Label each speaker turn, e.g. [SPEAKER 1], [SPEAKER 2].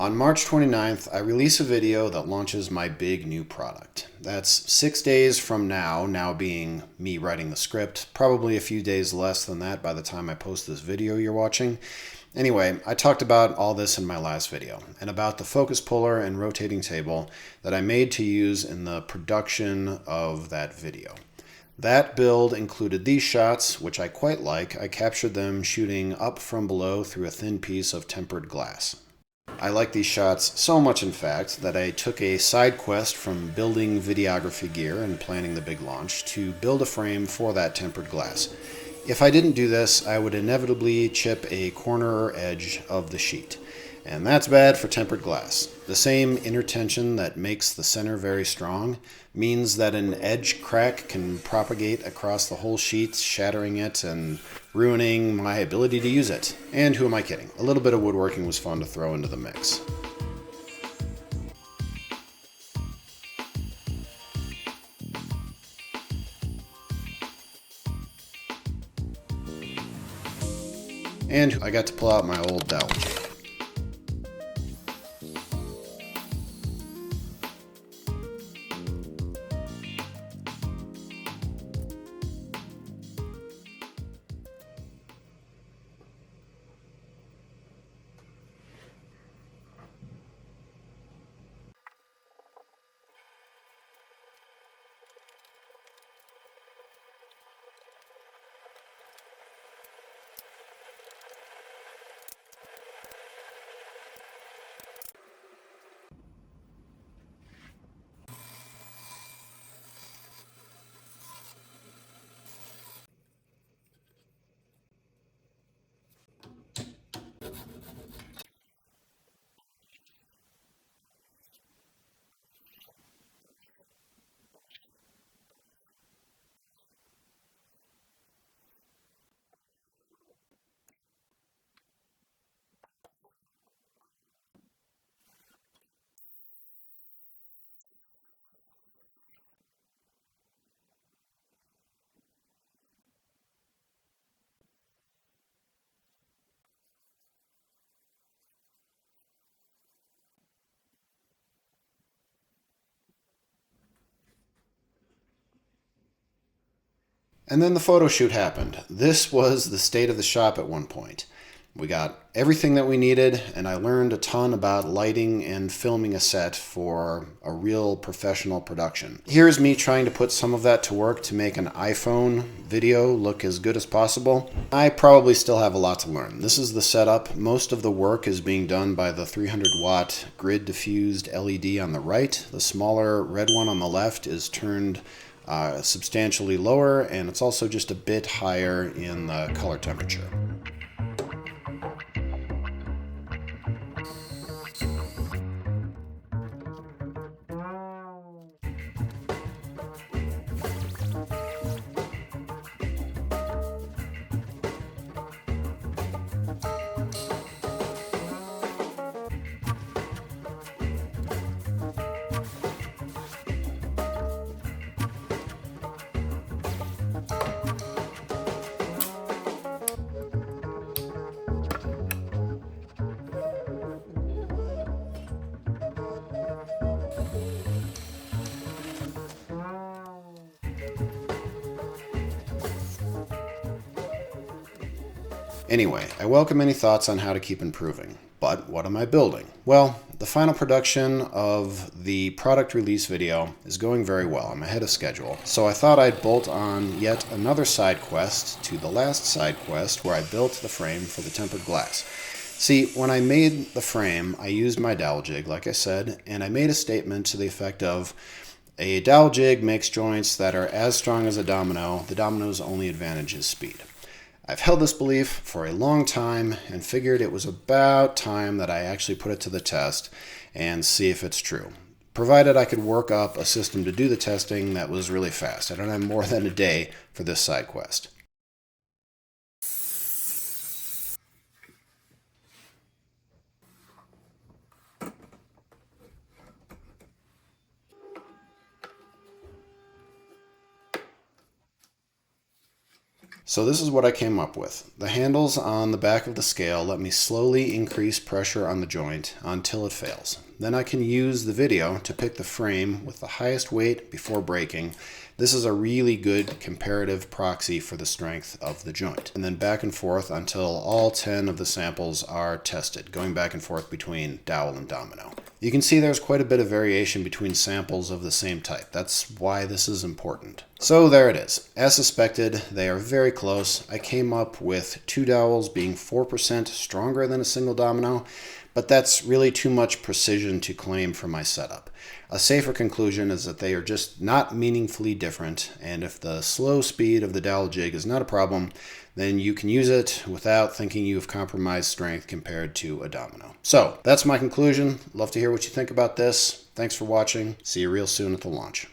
[SPEAKER 1] On March 29th, I release a video that launches my big new product. That's 6 days from now being me writing the script, probably a few days less than that by the time I post this video you're watching. Anyway, I talked about all this in my last video, and about the focus puller and rotating table that I made to use in the production of that video. That build included these shots, which I quite like. I captured them shooting up from below through a thin piece of tempered glass. I like these shots so much, in fact, that I took a side quest from building videography gear and planning the big launch to build a frame for that tempered glass. If I didn't do this, I would inevitably chip a corner or edge of the sheet. And that's bad for tempered glass. The same inner tension that makes the center very strong means that an edge crack can propagate across the whole sheet, shattering it and ruining my ability to use it. And who am I kidding? A little bit of woodworking was fun to throw into the mix. And I got to pull out my old dowel jig. And then the photo shoot happened. This was the state of the shop at one point. We got everything that we needed, and I learned a ton about lighting and filming a set for a real professional production. Here's me trying to put some of that to work to make an iPhone video look as good as possible. I probably still have a lot to learn. This is the setup. Most of the work is being done by the 300-watt grid diffused LED on the right. The smaller red one on the left is turned substantially lower, and it's also just a bit higher in the color temperature. Anyway, I welcome any thoughts on how to keep improving. But what am I building? Well, the final production of the product release video is going very well. I'm ahead of schedule. So I thought I'd bolt on yet another side quest to the last side quest where I built the frame for the tempered glass. See, when I made the frame, I used my dowel jig, like I said, and I made a statement to the effect of, a dowel jig makes joints that are as strong as a domino. The domino's only advantage is speed. I've held this belief for a long time and figured it was about time that I actually put it to the test and see if it's true. Provided I could work up a system to do the testing that was really fast. I don't have more than a day for this side quest. So this is what I came up with. The handles on the back of the scale let me slowly increase pressure on the joint until it fails. Then I can use the video to pick the frame with the highest weight before breaking. This is a really good comparative proxy for the strength of the joint. And then back and forth until all 10 of the samples are tested, going back and forth between Dowel and Domino. You can see there's quite a bit of variation between samples of the same type. That's why this is important. So there it is. As suspected, they are very close. I came up with 2 dowels being 4% stronger than a single Domino, but that's really too much precision to claim for my setup. A safer conclusion is that they are just not meaningfully different, and if the slow speed of the dowel jig is not a problem, then you can use it without thinking you've compromised strength compared to a Domino. So that's my conclusion. Love to hear what you think about this. Thanks for watching. See you real soon at the launch.